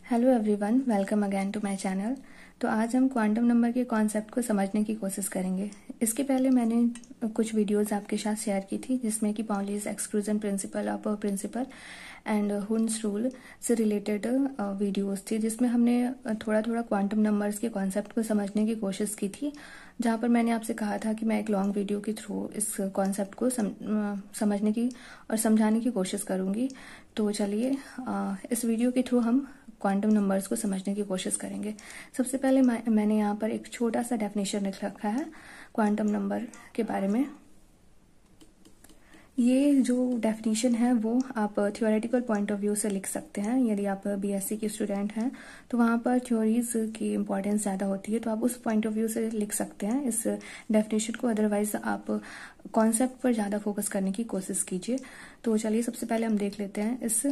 Hello everyone, welcome again to my channel. तो आज हम क्वांटम नंबर के कॉन्सेप्ट को समझने की कोशिश करेंगे। इसके पहले मैंने कुछ वीडियोस आपके साथ शेयर की थी जिसमें कि Pauli's exclusion principle, upper principle and Hund's rule से रिलेटेड वीडियोस थी, जिसमें हमने थोड़ा थोड़ा क्वांटम नंबर्स के कॉन्सेप्ट को समझने की कोशिश की थी, जहाँ पर मैंने आपसे कहा था कि मैं एक लॉन्ग वीडियो के थ्रू इस कॉन्सेप्ट को समझने की और समझाने की कोशिश करूँगी। तो चलिए इस वीडियो के थ्रू हम क्वांटम नंबर्स को समझने की कोशिश करेंगे। सबसे पहले मैंने यहाँ पर एक छोटा सा डेफिनेशन लिख रखा है क्वांटम नंबर के बारे में। ये जो डेफिनेशन है वो आप थ्योरेटिकल पॉइंट ऑफ व्यू से लिख सकते हैं। यदि आप बीएससी के स्टूडेंट हैं तो वहाँ पर थ्योरीज की इम्पोर्टेंस ज़्यादा होती है, तो आप उस पॉइंट ऑफ व्यू से लिख सकते हैं इस डेफिनेशन को। अदरवाइज आप कॉन्सेप्ट पर ज़्यादा फोकस करने की कोशिश कीजिए। तो चलिए सबसे पहले हम देख लेते हैं इस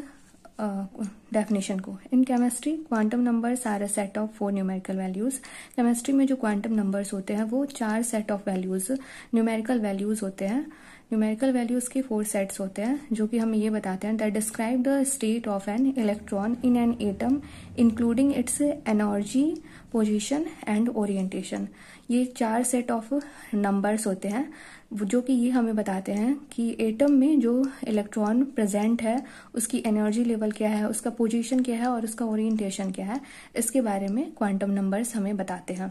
डेफिनेशन को। In chemistry quantum numbers are a set of 4 numerical values. Chemistry में जो क्वांटम नंबर्स होते हैं वो 4 set of values, numerical values होते हैं। न्यूमेरिकल वैल्यूज के 4 सेट्स होते हैं जो कि हमें ये बताते हैं that describe the state of an electron in an atom including it's energy, position and orientation. ये 4 सेट ऑफ नंबर्स होते हैं जो कि ये हमें बताते हैं कि एटम में जो इलेक्ट्रॉन प्रेजेंट है उसकी एनर्जी लेवल क्या है, उसका पोजीशन क्या है और उसका ओरिएंटेशन क्या है। इसके बारे में क्वांटम नंबर्स हमें बताते हैं।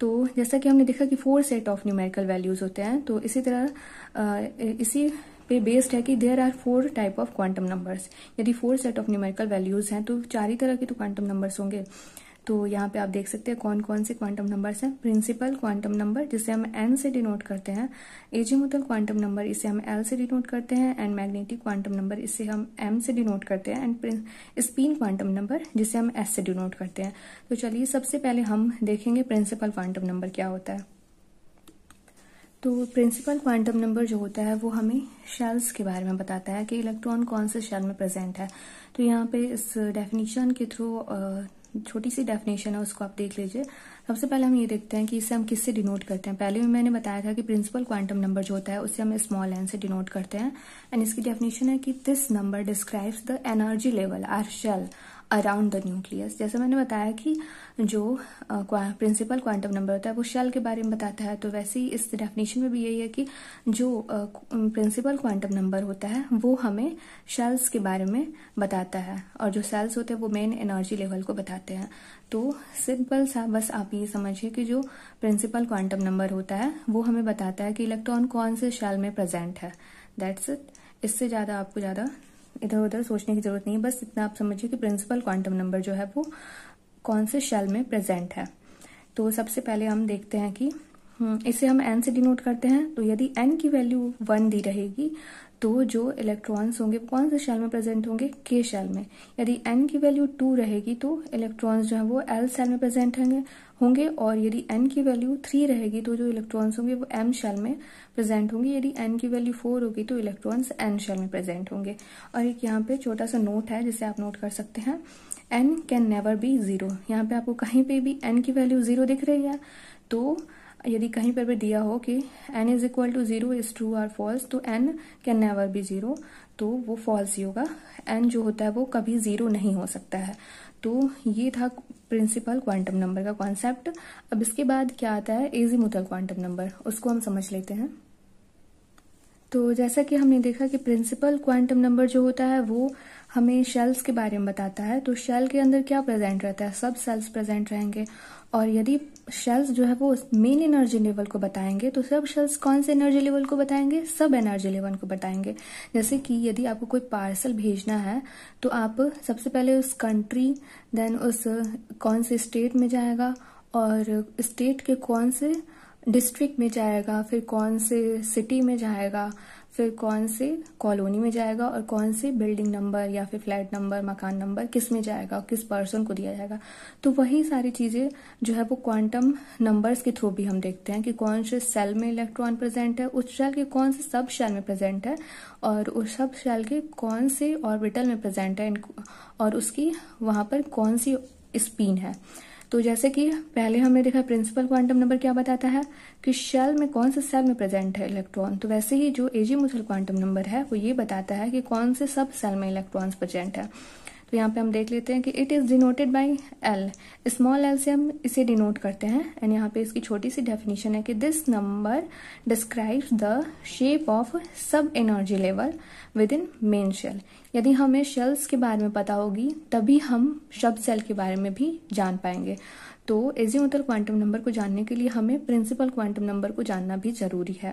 तो जैसा कि हमने देखा कि 4 सेट ऑफ न्यूमेरिकल वैल्यूज होते हैं, तो इसी तरह इसी पे बेस्ड है कि there are 4 type of quantum numbers. यदि 4 सेट ऑफ न्यूमेरिकल वैल्यूज हैं तो 4 ही तरह के तो क्वांटम नंबर्स होंगे। तो यहाँ पे आप देख सकते हैं कौन कौन से क्वांटम नंबर्स हैं। प्रिंसिपल क्वांटम नंबर जिसे हम एन से डिनोट करते हैं, एजीमुथल क्वांटम नंबर इसे हम एल से डिनोट करते हैं, एंड मैग्नेटिक क्वांटम नंबर इसे हम एम से डिनोट करते हैं, एंड स्पिन क्वांटम नंबर जिसे हम एस से डिनोट करते हैं। तो चलिए सबसे पहले हम देखेंगे प्रिंसिपल क्वांटम नंबर क्या होता है। तो प्रिंसिपल क्वांटम नंबर जो होता है वो हमें शेल्स के बारे में बताता है कि इलेक्ट्रॉन कौन से शेल में प्रेजेंट है। तो यहाँ पे इस डेफिनेशन के थ्रू छोटी सी डेफिनेशन है, उसको आप देख लीजिए। सबसे पहले हम ये देखते हैं कि इसे हम किससे डिनोट करते हैं। पहले भी मैंने बताया था कि प्रिंसिपल क्वांटम नंबर जो होता है उसे हम स्मॉल एन से डिनोट करते हैं, एंड इसकी डेफिनेशन है कि this number describes the energy level or shell around the nucleus. जैसे मैंने बताया कि जो प्रिंसिपल क्वांटम नंबर होता है वो शेल के बारे में बताता है, तो वैसे ही इस डेफिनेशन में भी यही है कि जो प्रिंसिपल क्वांटम नंबर होता है वो हमें शेल्स के बारे में बताता है, और जो शेल्स होते हैं वो मेन एनर्जी लेवल को बताते हैं। तो सिंपल सा बस आप ये समझिए कि जो प्रिंसिपल क्वांटम नंबर होता है वो हमें बताता है कि इलेक्ट्रॉन कौन से शेल में प्रेजेंट है। That's it. इससे ज्यादा आपको ज्यादा इधर उधर सोचने की जरूरत नहीं है, बस इतना आप समझिए कि प्रिंसिपल क्वांटम नंबर जो है वो कौन से शेल में प्रेजेंट है। तो सबसे पहले हम देखते हैं कि इसे हम एन से डिनोट करते हैं। तो यदि एन की वैल्यू 1 दी रहेगी तो जो इलेक्ट्रॉन्स होंगे वो कौन से शेल में प्रेजेंट होंगे, के शेल में। यदि एन की वैल्यू 2 रहेगी तो इलेक्ट्रॉन्स जो है वो एल शेल में प्रेजेंट होंगे, और यदि एन की वैल्यू 3 रहेगी तो जो इलेक्ट्रॉन्स होंगे वो एम शेल में प्रेजेंट होंगे। यदि एन की वैल्यू 4 होगी तो इलेक्ट्रॉन्स एन शेल में प्रेजेंट होंगे। और एक यहाँ पे छोटा सा नोट है जिसे आप नोट कर सकते हैं, एन कैन नेवर बी 0। यहाँ पे आपको कहीं पे भी एन की वैल्यू 0 दिख रही है तो यदि कहीं पर भी दिया हो कि n is equal to 0 is true और फॉल्स, तो n कैन नेवर बी 0, तो वो फॉल्स ही होगा। n जो होता है वो कभी 0 नहीं हो सकता है। तो ये था प्रिंसिपल क्वांटम नंबर का कॉन्सेप्ट। अब इसके बाद क्या आता है, एजीमुथल क्वांटम नंबर, उसको हम समझ लेते हैं। तो जैसा कि हमने देखा कि प्रिंसिपल क्वांटम नंबर जो होता है वो हमें शेल्स के बारे में बताता है। तो शेल के अंदर क्या प्रेजेंट रहता है, सब सेल्स प्रेजेंट रहेंगे, और यदि शेल्स जो है वो मेन एनर्जी लेवल को बताएंगे तो सब शेल्स कौन से एनर्जी लेवल को बताएंगे, सब एनर्जी लेवल को बताएंगे। जैसे कि यदि आपको कोई पार्सल भेजना है तो आप सबसे पहले उस कंट्री, देन उस कौन से स्टेट में जाएगा, और स्टेट के कौन से डिस्ट्रिक्ट में जाएगा, फिर कौन से सिटी में जाएगा, फिर कौन से कॉलोनी में जाएगा, और कौन से बिल्डिंग नंबर या फिर फ्लैट नंबर, मकान नंबर किस में जाएगा और किस पर्सन को दिया जाएगा। तो वही सारी चीजें जो है वो क्वांटम नंबर्स के थ्रू भी हम देखते हैं कि कौन से सेल में इलेक्ट्रॉन प्रेजेंट है, उस शेल के कौन से सब शेल में प्रेजेंट है, और उस सब शेल के कौन से ऑर्बिटल में प्रेजेंट है, और उसकी वहां पर कौन सी स्पिन है। तो जैसे कि पहले हमने देखा प्रिंसिपल क्वांटम नंबर क्या बताता है कि शेल में कौन से सेल में प्रेजेंट है इलेक्ट्रॉन, तो वैसे ही जो एजीमुथल क्वांटम नंबर है वो ये बताता है कि कौन से सब सेल में इलेक्ट्रॉन्स प्रेजेंट है। तो यहाँ पे हम देख लेते हैं कि it is denoted by L, small L से हम इसे डिनोट करते हैं। एंड यहाँ पे इसकी छोटी सी डेफिनेशन है कि this number describes the shape of sub energy level within main shell. यदि हमें शेल्स के बारे में पता होगी तभी हम सब सेल के बारे में भी जान पाएंगे। तो एजीमुथल क्वांटम नंबर को जानने के लिए हमें प्रिंसिपल क्वांटम नंबर को जानना भी जरूरी है।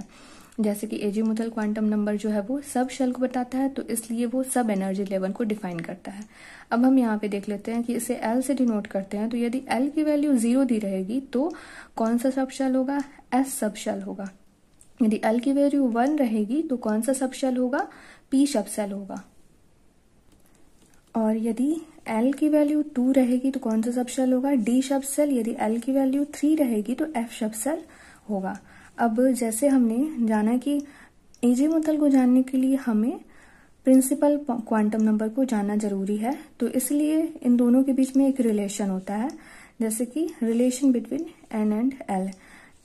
जैसे कि एजीमुथल क्वांटम नंबर जो है वो सब शेल को बताता है, तो इसलिए वो सब एनर्जी लेवल को डिफाइन करता है। अब हम यहाँ पे देख लेते हैं कि इसे एल से डिनोट करते हैं। तो यदि एल की वैल्यू 0 दी रहेगी तो कौन सा सब शेल होगा? एस सब शेल होगा। यदि एल की वैल्यू 1 रहेगी तो कौन सा सब शेल होगा? पी सब शेल होगा। और यदि एल की वैल्यू 2 रहेगी तो कौन सा सब शेल होगा? डी सब शेल। यदि एल की वैल्यू 3 रहेगी तो एफ सब शेल होगा। अब जैसे हमने जाना कि एजीमुथल को जानने के लिए हमें प्रिंसिपल क्वांटम नंबर को जानना जरूरी है, तो इसलिए इन दोनों के बीच में एक रिलेशन होता है, जैसे कि relation between n and l.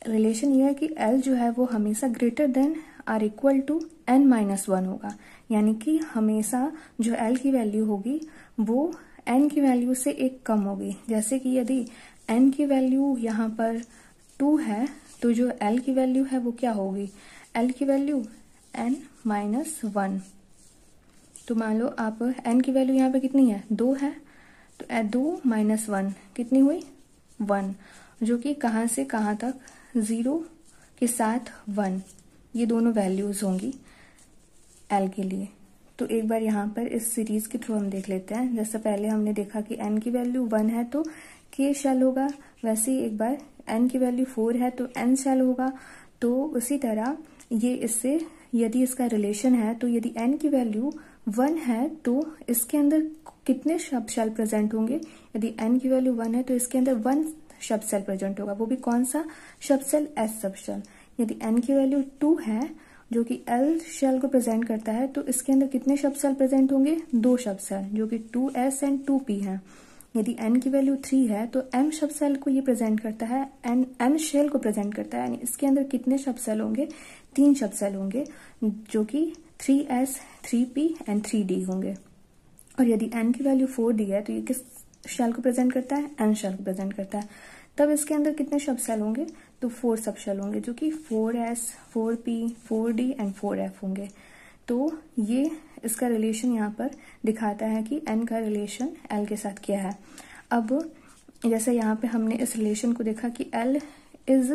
Relation यह है कि एल जो है वो हमेशा greater than or equal to n-1 होगा, यानी कि हमेशा जो एल की वैल्यू होगी वो एन की वैल्यू से एक कम होगी। जैसे कि यदि एन की वैल्यू यहाँ पर 2 है तो जो एल की वैल्यू है वो क्या होगी? एल की वैल्यू n-1। तो मान लो आप n की वैल्यू यहाँ पे कितनी है? 2 है, तो 2 - 1 कितनी हुई? 1, जो कि कहाँ से कहाँ तक? 0 के साथ 1, ये दोनों वैल्यूज होंगी l के लिए। तो एक बार यहाँ पर इस सीरीज के थ्रू हम देख लेते हैं। जैसे पहले हमने देखा कि n की वैल्यू 1 है तो k शेल होगा, वैसे ही एक बार n की वैल्यू 4 है तो n शेल होगा। तो उसी तरह ये इससे यदि इसका रिलेशन है तो यदि n की वैल्यू 1 है तो इसके अंदर कितने सब शेल प्रेजेंट होंगे? यदि n की वैल्यू 1 है तो इसके अंदर 1 सब शेल प्रेजेंट होगा, वो भी कौन सा sub shell? S sub shell. यदि n की वैल्यू 2 है जो कि L शेल को प्रेजेंट करता है तो इसके अंदर कितने सब शेल प्रेजेंट होंगे? 2 सब शेल, जो कि 2s एंड 2p है। यदि n की वैल्यू 3 है तो m सब शेल को ये प्रेजेंट करता है, m शेल को प्रेजेंट करता है, यानी इसके अंदर कितने सब शेल होंगे? 3 सब शेल होंगे, जो कि 3s 3p एंड 3d होंगे। और यदि n की वैल्यू 4 दी है तो ये किस शेल को प्रेजेंट करता है? n शेल को प्रेजेंट करता है। तब इसके अंदर कितने सब शेल होंगे? तो 4 सब शेल होंगे, जो कि 4s 4p 4d and 4f होंगे। तो ये इसका रिलेशन यहाँ पर दिखाता है कि n का रिलेशन l के साथ क्या है। अब जैसे यहाँ पे हमने इस रिलेशन को देखा कि l is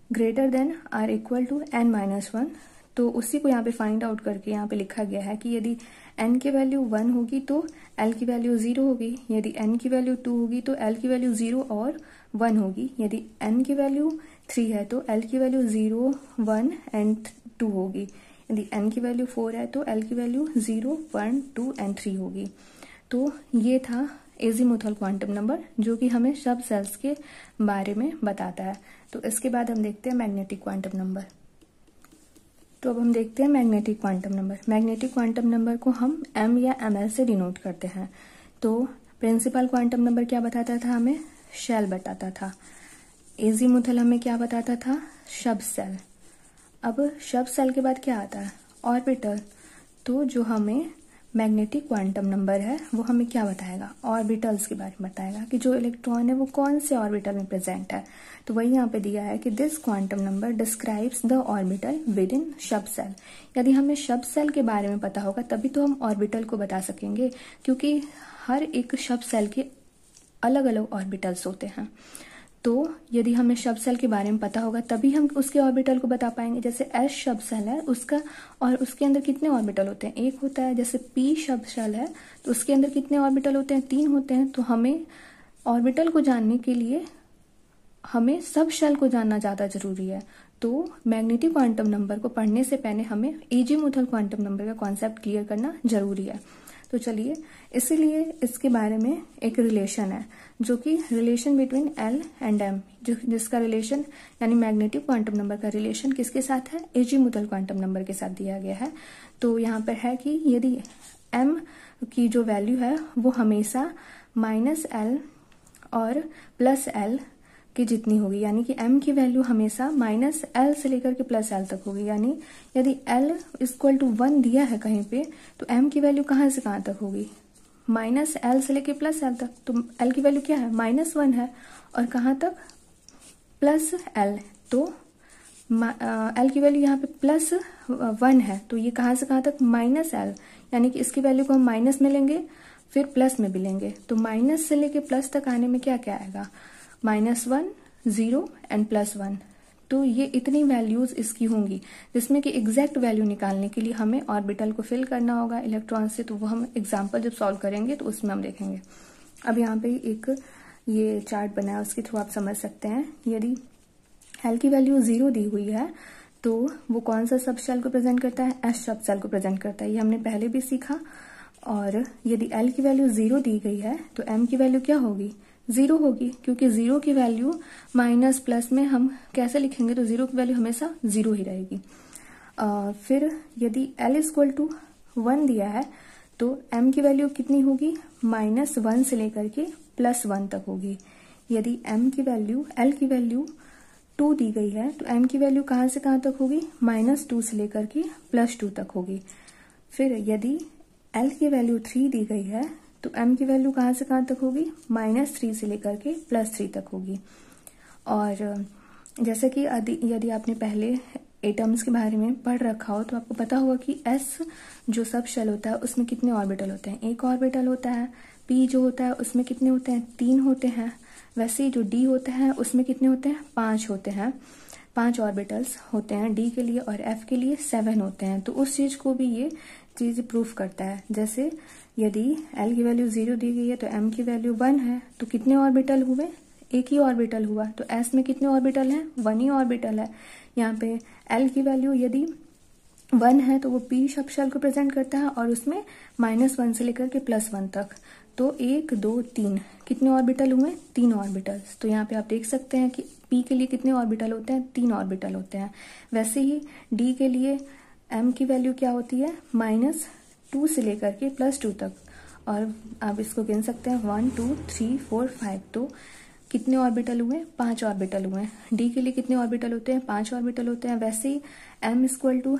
greater than or equal to n-1, तो उसी को यहाँ पे फाइंड आउट करके यहाँ पे लिखा गया है कि यदि n की वैल्यू 1 होगी तो l की वैल्यू 0 होगी, यदि n की वैल्यू 2 होगी तो l की वैल्यू 0 और 1 होगी, यदि n की वैल्यू 3 है तो l की वैल्यू 0 1 एंड 2 होगी, यदि n की वैल्यू 4 है तो l की वैल्यू 0 1 2 एंड 3 होगी। तो ये था एजीमुथल क्वांटम नंबर, जो कि हमें सब सेल्स के बारे में बताता है। तो इसके बाद हम देखते हैं मैग्नेटिक क्वांटम नंबर। तो अब हम देखते हैं magnetic quantum number. Magnetic quantum number को हम m या ml से डिनोट करते हैं। तो प्रिंसिपल क्वांटम नंबर क्या बताता था? हमें शेल बताता था। एजीमुथल हमें क्या बताता था? सब सेल। अब सब सेल के बाद क्या आता है? ऑर्बिटल। तो जो हमें मैग्नेटिक क्वांटम नंबर है वो हमें क्या बताएगा? ऑर्बिटल्स के बारे में बताएगा कि जो इलेक्ट्रॉन है वो कौन से ऑर्बिटल में प्रेजेंट है। तो वही यहाँ पे दिया है कि this quantum number describes the orbital with in सब सेल। यदि हमें सब सेल के बारे में पता होगा तभी तो हम ऑर्बिटल को बता सकेंगे, क्योंकि हर एक सब सेल के अलग अलग ऑर्बिटल्स होते हैं। तो यदि हमें सब सेल के बारे में पता होगा तभी हम उसके ऑर्बिटल को बता पाएंगे। जैसे एस सब सेल है उसका, और उसके अंदर कितने ऑर्बिटल होते हैं? 1 होता है। जैसे पी सब सेल है तो उसके अंदर कितने ऑर्बिटल होते हैं? 3 होते हैं। तो हमें ऑर्बिटल को जानने के लिए हमें सब सेल को जानना ज्यादा जरूरी है। तो मैग्नेटिक क्वांटम नंबर को पढ़ने से पहले हमें एजीमुथल क्वांटम नंबर का कॉन्सेप्ट क्लियर करना जरूरी है। तो चलिए, इसीलिए इसके बारे में एक रिलेशन है, जो कि relation between l and m, जिसका रिलेशन यानी मैग्नेटिक क्वांटम नंबर का रिलेशन किसके साथ है? एजीमुथल क्वांटम नंबर के साथ दिया गया है। तो यहाँ पर है कि यदि एम की जो वैल्यू है वो हमेशा -l और +l की जितनी होगी, यानी कि m की वैल्यू हमेशा -l से लेकर के +l तक होगी। यानी यदि l = 1 दिया है कहीं पे तो m की वैल्यू कहाँ से कहाँ तक होगी? माइनस एल से लेके प्लस एल तक, तो एल की वैल्यू क्या है, -1 है, और कहाँ तक, प्लस एल, तो एल की वैल्यू यहाँ पे +1 है, तो ये कहाँ से कहाँ तक, -l, यानी कि इसकी वैल्यू को हम माइनस में लेंगे फिर प्लस में भी लेंगे, तो माइनस से लेके प्लस तक आने में क्या क्या आएगा, -1, 0 एंड +1। तो ये इतनी वैल्यूज इसकी होंगी, जिसमें कि एग्जैक्ट वैल्यू निकालने के लिए हमें ऑर्बिटल को फिल करना होगा इलेक्ट्रॉन से, तो वो हम एग्जाम्पल जब सॉल्व करेंगे तो उसमें हम देखेंगे। अब यहाँ पे एक ये चार्ट बना है, उसके थ्रू आप समझ सकते हैं। यदि एल की वैल्यू 0 दी हुई है तो वो कौन सा सब शेल को प्रेजेंट करता है, एस सब शेल को प्रेजेंट करता है, ये हमने पहले भी सीखा। और यदि एल की वैल्यू 0 दी गई है तो एम की वैल्यू क्या होगी, 0 होगी, क्योंकि 0 की वैल्यू माइनस प्लस में हम कैसे लिखेंगे, तो 0 की वैल्यू हमेशा 0 ही रहेगी। फिर यदि L = 1 दिया है तो M की वैल्यू कितनी होगी, -1 से लेकर के +1 तक होगी। यदि L की वैल्यू 2 दी गई है तो M की वैल्यू कहाँ से कहाँ तक होगी, -2 से लेकर के +2 तक होगी। फिर यदि L की वैल्यू 3 दी गई है तो M की वैल्यू कहाँ से कहाँ तक होगी, -3 से लेकर के +3 तक होगी। और जैसे कि यदि आपने पहले एटम्स के बारे में पढ़ रखा हो तो आपको पता होगा कि S जो सब शेल होता है उसमें कितने ऑर्बिटल होते हैं, एक ऑर्बिटल होता है। P जो होता है उसमें कितने होते हैं, 3 होते हैं। वैसे ही जो D होता है उसमें कितने होते हैं, 5 होते हैं, 5 ऑर्बिटल्स होते हैं D के लिए, और F के लिए 7 होते हैं। तो उस चीज को भी ये चीज प्रूफ करता है। जैसे यदि L की वैल्यू 0 दी गई है तो M की वैल्यू 1 है, तो कितने ऑर्बिटल हुए, एक ही ऑर्बिटल हुआ। तो S में कितने ऑर्बिटल हैं, 1 ही ऑर्बिटल है। यहाँ पे L की वैल्यू यदि 1 है तो वो P सब शेल को प्रेजेंट करता है, और उसमें -1 से लेकर के +1 तक, तो 1 2 3 कितने ऑर्बिटल हुए, 3 ऑर्बिटल्स। तो यहाँ पे आप देख सकते हैं कि P के लिए कितने ऑर्बिटल होते हैं, 3 ऑर्बिटल होते हैं। वैसे ही D के लिए M की वैल्यू क्या होती है, -2 से लेकर के +2 तक, और आप इसको गिन सकते हैं 1 2 3 4 5, तो कितने ऑर्बिटल हुए, 5 ऑर्बिटल हुए। D के लिए कितने ऑर्बिटल होते हैं, 5 ऑर्बिटल होते हैं। वैसे ही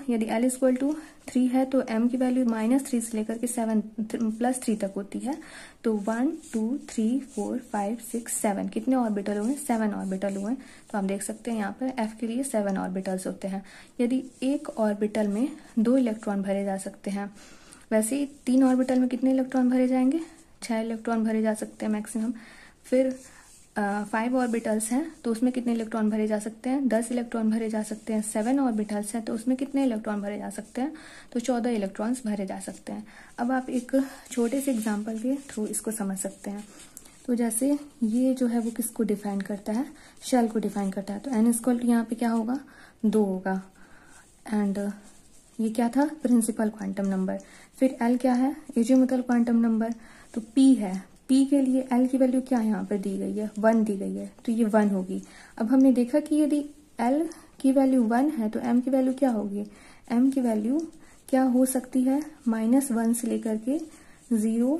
यदि L = 3 है तो M की वैल्यू -3 से लेकर के +3 तक होती है। तो 1 2 3 4 5 6 7 कितने ऑर्बिटल हुए, 7 ऑर्बिटल हुए। तो आप देख सकते हैं यहाँ पर F के लिए 7 ऑर्बिटल्स होते हैं। यदि एक ऑर्बिटल में 2 इलेक्ट्रॉन भरे जा सकते हैं, वैसे ही 3 ऑर्बिटल में कितने इलेक्ट्रॉन भरे जाएंगे, 6 इलेक्ट्रॉन भरे जा सकते हैं मैक्सिमम। फिर 5 ऑर्बिटल्स हैं तो उसमें कितने इलेक्ट्रॉन भरे जा सकते हैं, 10 इलेक्ट्रॉन भरे जा सकते हैं। 7 ऑर्बिटल्स हैं तो उसमें कितने इलेक्ट्रॉन भरे जा सकते हैं, तो 14 इलेक्ट्रॉन्स भरे जा सकते हैं। अब आप एक छोटे से एग्जांपल के थ्रू इसको समझ सकते हैं। तो जैसे ये जो है वो किसको डिफाइन करता है, शेल को डिफाइन करता है। तो N = यहाँ पे क्या होगा, 2 होगा। एंड ये क्या था, प्रिंसिपल क्वांटम नंबर। फिर L क्या है, एजीमुथल क्वांटम नंबर। तो P है, P के लिए L की वैल्यू क्या यहाँ पर दी गई है, 1 दी गई है, तो ये 1 होगी। अब हमने देखा कि यदि L की वैल्यू 1 है तो M की वैल्यू क्या होगी, M की वैल्यू क्या हो सकती है, -1 से लेकर के 0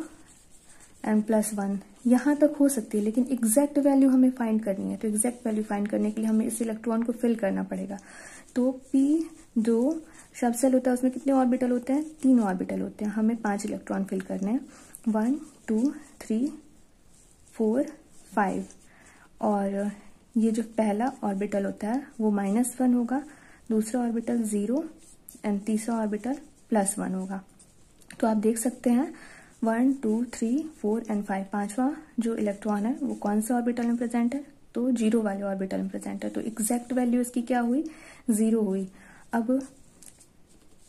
एंड +1 यहाँ तक हो सकती है। लेकिन एग्जैक्ट वैल्यू हमें फाइंड करनी है, तो एग्जैक्ट वैल्यू फाइंड करने के लिए हमें इस इलेक्ट्रॉन को फिल करना पड़ेगा। तो P जो सब शेल होता है उसमें कितने ऑर्बिटल होते हैं, 3 ऑर्बिटल होते हैं। हमें 5 इलेक्ट्रॉन फिल करने हैं, 1 2 3 4 5। और ये जो पहला ऑर्बिटल होता है वो -1 होगा, दूसरा ऑर्बिटल 0 एंड तीसरा ऑर्बिटल +1 होगा। तो आप देख सकते हैं 1 2 3 4 एंड 5, पांचवा जो इलेक्ट्रॉन है वो कौन से ऑर्बिटल में प्रेजेंट है, तो 0 वाले ऑर्बिटल में प्रेजेंट है। तो एग्जैक्ट वैल्यू इसकी क्या हुई, 0 हुई। अब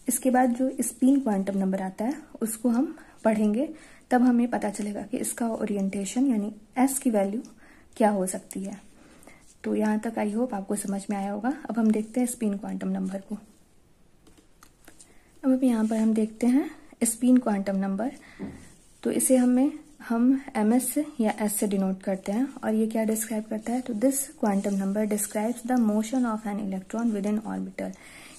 इसके बाद जो स्पिन क्वांटम नंबर आता है उसको हम पढ़ेंगे, तब हमें पता चलेगा कि इसका ओरिएंटेशन यानी S की वैल्यू क्या हो सकती है। तो यहाँ तक आई होप आपको समझ में आया होगा। अब हम देखते हैं स्पिन क्वांटम नंबर को। अब यहाँ पर हम देखते हैं स्पिन क्वांटम नंबर। तो इसे हम MS या S से डिनोट करते हैं, और ये क्या डिस्क्राइब करता है, तो this quantum number describes the motion of an electron with in orbital,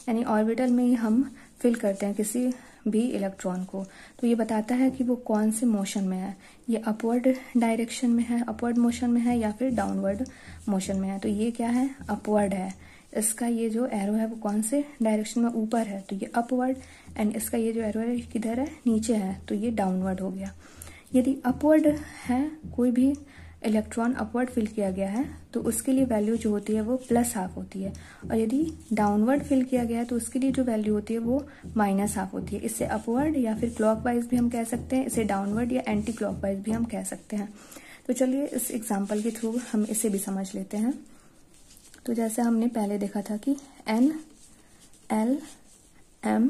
यानी ऑर्बिटल में ही हम फिल करते हैं किसी भी इलेक्ट्रॉन को। तो ये बताता है कि वो कौन से मोशन में है, ये अपवर्ड डायरेक्शन में है, अपवर्ड मोशन में है, या फिर डाउनवर्ड मोशन में है। तो ये क्या है, अपवर्ड है। इसका ये जो एरो है वो कौन से डायरेक्शन में, ऊपर है, तो ये अपवर्ड। एंड इसका ये जो एरो है किधर है, नीचे है, तो ये डाउनवर्ड हो गया। यदि अपवर्ड है, कोई भी इलेक्ट्रॉन अपवर्ड फिल किया गया है तो उसके लिए वैल्यू जो होती है वो +½ होती है, और यदि डाउनवर्ड फिल किया गया है तो उसके लिए जो वैल्यू होती है वो -½ होती है। इसे अपवर्ड या फिर क्लॉकवाइज भी हम कह सकते हैं, इसे डाउनवर्ड या एंटी क्लॉकवाइज भी हम कह सकते हैं। तो चलिए इस एग्जाम्पल के थ्रू हम इसे भी समझ लेते हैं। तो जैसे हमने पहले देखा था कि N, L, M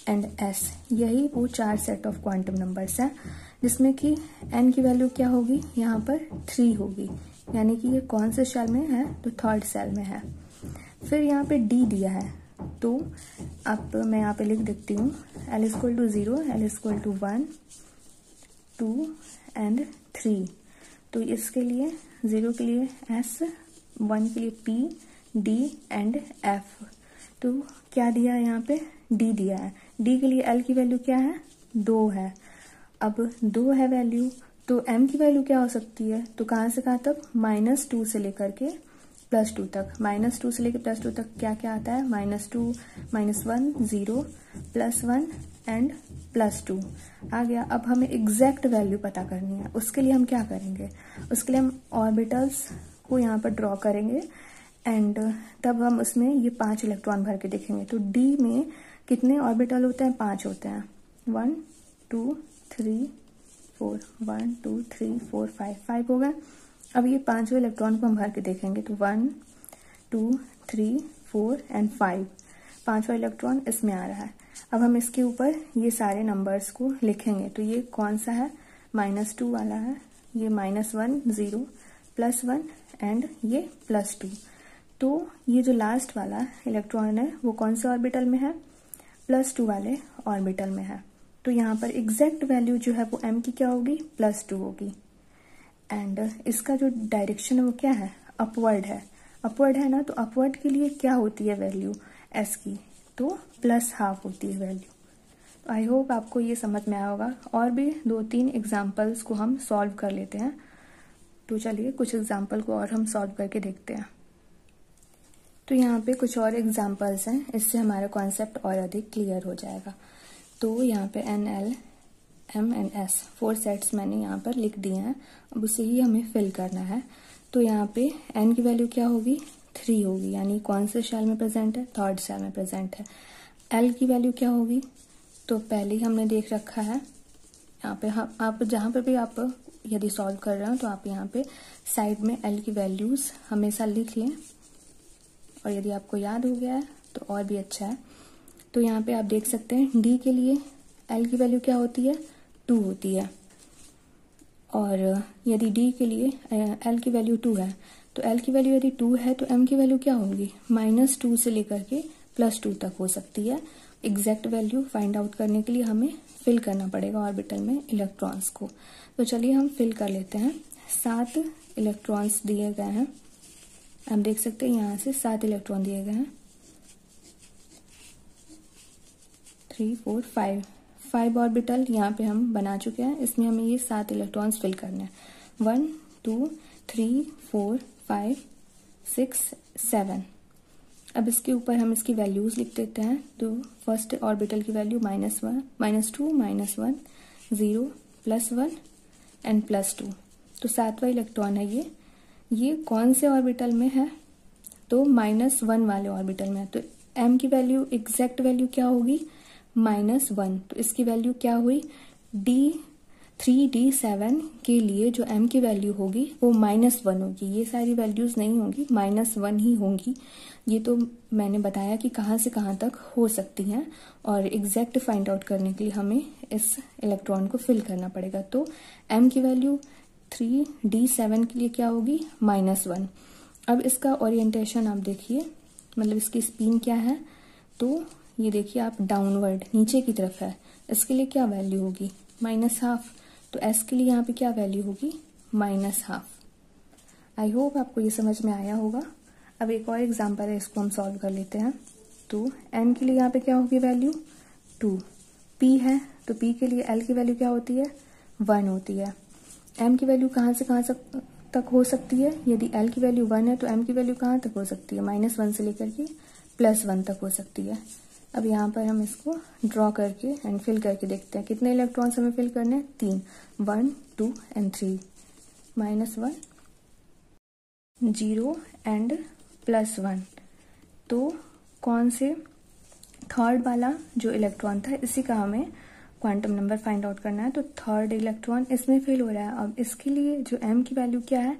and S, यही वो 4 सेट ऑफ क्वांटम नंबर्स हैं, जिसमें कि N की वैल्यू क्या होगी, यहाँ पर 3 होगी, यानी कि ये कौन से सेल में है, तो 3rd सेल में है। फिर यहाँ पे D दिया है, तो अब मैं यहाँ पे लिख देती हूँ L = 0, L = 1, 2 एंड 3। तो इसके लिए 0 के लिए S, 1 के लिए P, D एंड F। तो क्या दिया है यहाँ पे, D दिया है। D के लिए L की वैल्यू क्या है, 2 है। अब 2 है वैल्यू, तो M की वैल्यू क्या हो सकती है, तो कहाँ से कहाँ तक, -2 से लेकर के +2 तक। -2 से लेकर +2 तक क्या क्या आता है, -2, -1, 0, +1 एंड +2 आ गया। अब हमें एग्जैक्ट वैल्यू पता करनी है, उसके लिए हम क्या करेंगे, उसके लिए हम ऑर्बिटल्स को यहाँ पर ड्रॉ करेंगे एंड तब हम उसमें ये 5 इलेक्ट्रॉन भर के देखेंगे। तो D में कितने ऑर्बिटल होते हैं, 5 होते हैं, 1 2 3 4, 1 2 3 4 5 हो गए। अब ये 5 इलेक्ट्रॉन को हम भर के देखेंगे, तो 1 2 3 4 एंड 5, 5वां इलेक्ट्रॉन इसमें आ रहा है। अब हम इसके ऊपर ये सारे नंबर्स को लिखेंगे, तो ये कौन सा है, -2 वाला है, ये -1 0 +1 एंड ये +2। तो ये जो लास्ट वाला इलेक्ट्रॉन है वो कौन से ऑर्बिटल में है, +2 वाले ऑर्बिटल में है। तो यहाँ पर एग्जैक्ट वैल्यू जो है वो M की क्या होगी, +2 होगी। एंड इसका जो डायरेक्शन है वो क्या है, अपवर्ड है। अपवर्ड है ना, तो अपवर्ड के लिए क्या होती है वैल्यू S की, तो +½ होती है वैल्यू। तो आई होप आपको ये समझ में आया होगा। और भी 2-3 एग्जाम्पल्स को हम सॉल्व कर लेते हैं। तो चलिए कुछ एग्जाम्पल को और हम सॉल्व करके देखते हैं। तो यहाँ पे कुछ और एग्जाम्पल्स हैं, इससे हमारा कॉन्सेप्ट और अधिक क्लियर हो जाएगा। तो यहाँ पे N, L, M and S 4 sets मैंने यहाँ पर लिख दिए हैं, अब उसे ही हमें फिल करना है। तो यहाँ पे N की वैल्यू क्या होगी, 3 होगी, यानी कौन से सेल में प्रेजेंट है, 3rd सेल में प्रेजेंट है। L की वैल्यू क्या होगी, तो पहले ही हमने देख रखा है। यहाँ पे आप जहाँ पे भी आप यदि सॉल्व कर रहे हो तो आप यहाँ पे साइड में L की वैल्यूज हमेशा लिख लें, और यदि आपको याद हो गया है तो और भी अच्छा है। तो यहाँ पे आप देख सकते हैं D के लिए L की वैल्यू क्या होती है, 2 होती है, और यदि D के लिए L की वैल्यू 2 है, तो L की वैल्यू यदि 2 है तो M की वैल्यू क्या होगी, -2 से लेकर के +2 तक हो सकती है। एग्जैक्ट वैल्यू फाइंड आउट करने के लिए हमें फिल करना पड़ेगा ऑर्बिटल में इलेक्ट्रॉन्स को। तो चलिए हम फिल कर लेते हैं। 7 इलेक्ट्रॉन्स दिए गए हैं, आप देख सकते हैं यहाँ से 7 इलेक्ट्रॉन दिए गए हैं, 3 4 5 ऑर्बिटल यहाँ पे हम बना चुके हैं। इसमें हमें ये 7 इलेक्ट्रॉन्स फिल करने हैं, 1 2 3 4 5 6 7। अब इसके ऊपर हम इसकी वैल्यूज लिख देते हैं। तो फर्स्ट ऑर्बिटल की वैल्यू -2 -1 0 +1 एंड +2। तो 7वां इलेक्ट्रॉन है ये कौन से ऑर्बिटल में है, तो -1 वाले ऑर्बिटल में है। तो M की वैल्यू एग्जैक्ट वैल्यू क्या होगी, -1। तो इसकी वैल्यू क्या हुई, D3D7 के लिए जो M की वैल्यू होगी वो -1 होगी। ये सारी वैल्यूज नहीं होंगी, -1 ही होंगी। ये तो मैंने बताया कि कहाँ से कहाँ तक हो सकती हैं, और एग्जैक्ट फाइंड आउट करने के लिए हमें इस इलेक्ट्रॉन को फिल करना पड़ेगा। तो M की वैल्यू 3D7 के लिए क्या होगी, -1। अब इसका ओरिएंटेशन आप देखिए, मतलब इसकी स्पिन क्या है, तो ये देखिए आप डाउनवर्ड नीचे की तरफ है। इसके लिए क्या वैल्यू होगी, -½ तो S के लिए यहाँ पे क्या वैल्यू होगी, -½ आई होप आपको ये समझ में आया होगा। अब एक और एग्जांपल है, इसको हम सॉल्व कर लेते हैं। तो N के लिए यहाँ पे क्या होगी वैल्यू, 2। P है, तो P के लिए L की वैल्यू क्या होती है, 1 होती है। M की वैल्यू कहाँ से कहाँ तक हो सकती है, यदि L की वैल्यू 1 है तो M की वैल्यू कहाँ तक हो सकती है, -1 से लेकर के +1 तक हो सकती है। अब यहाँ पर हम इसको ड्रॉ करके एंड फिल करके देखते हैं कितने इलेक्ट्रॉन्स हमें फिल करने हैं, 3, 1, 2 एंड 3, -1, 0 एंड +1। तो कौन से थर्ड वाला जो इलेक्ट्रॉन था इसी का हमें क्वांटम नंबर फाइंड आउट करना है। तो थर्ड इलेक्ट्रॉन इसमें फिल हो रहा है। अब इसके लिए जो m की वैल्यू क्या है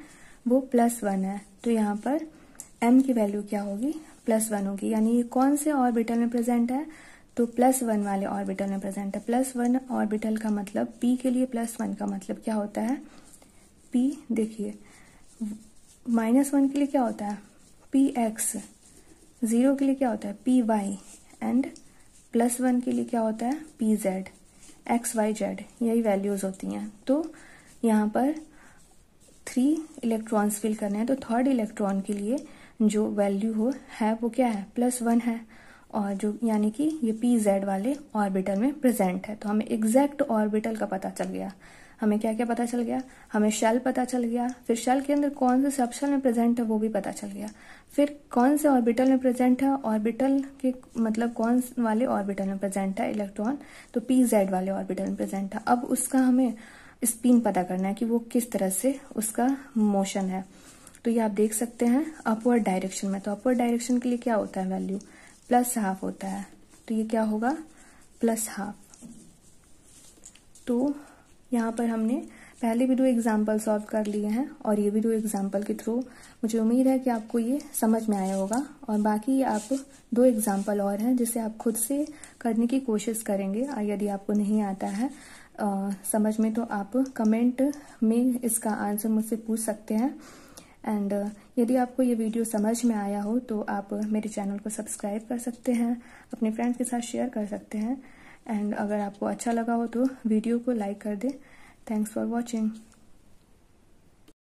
वो +1 है। तो यहाँ पर m की वैल्यू क्या होगी, +1 होगी। यानी ये कौन से ऑर्बिटल में प्रेजेंट है, तो +1 वाले ऑर्बिटल में प्रेजेंट है। +1 ऑर्बिटल का मतलब p के लिए +1 का मतलब क्या होता है, p देखिए -1 के लिए क्या होता है px, 0 के लिए क्या होता है py एंड +1 के लिए क्या होता है pz, xyz, यही वैल्यूज होती हैं। तो यहाँ पर 3 इलेक्ट्रॉन्स फिल करने हैं। तो थर्ड इलेक्ट्रॉन के लिए जो वैल्यू है वो क्या है, +1 है, और जो यानी कि ये pz वाले ऑर्बिटल में प्रेजेंट है। तो हमें एग्जैक्ट ऑर्बिटल का पता चल गया। हमें क्या क्या पता चल गया, हमें शेल पता चल गया, फिर शेल के अंदर कौन से सबशेल में प्रेजेंट है वो भी पता चल गया, फिर कौन से ऑर्बिटल में प्रेजेंट है, ऑर्बिटल के मतलब कौन वाले ऑर्बिटल में प्रेजेंट है इलेक्ट्रॉन, तो pz वाले ऑर्बिटल में प्रेजेंट है। अब उसका हमें स्पिन पता करना है कि वो किस तरह से उसका मोशन है। तो ये आप देख सकते हैं अपवर्ड डायरेक्शन में। तो अपवर्ड डायरेक्शन के लिए क्या होता है वैल्यू, +½ होता है। तो ये क्या होगा +½ तो यहाँ पर हमने पहले भी 2 एग्जाम्पल सॉल्व कर लिए हैं और ये भी 2 एग्जाम्पल के थ्रू मुझे उम्मीद है कि आपको ये समझ में आया होगा। और बाकी आप 2 एग्जाम्पल और हैं जिसे आप खुद से करने की कोशिश करेंगे। और यदि आपको नहीं आता है समझ में तो आप कमेंट में इसका आंसर मुझसे पूछ सकते हैं। एंड यदि आपको ये वीडियो समझ में आया हो तो आप मेरे चैनल को सब्सक्राइब कर सकते हैं, अपने फ्रेंड्स के साथ शेयर कर सकते हैं। एंड अगर आपको अच्छा लगा हो तो वीडियो को लाइक कर दें। Thanks for watching.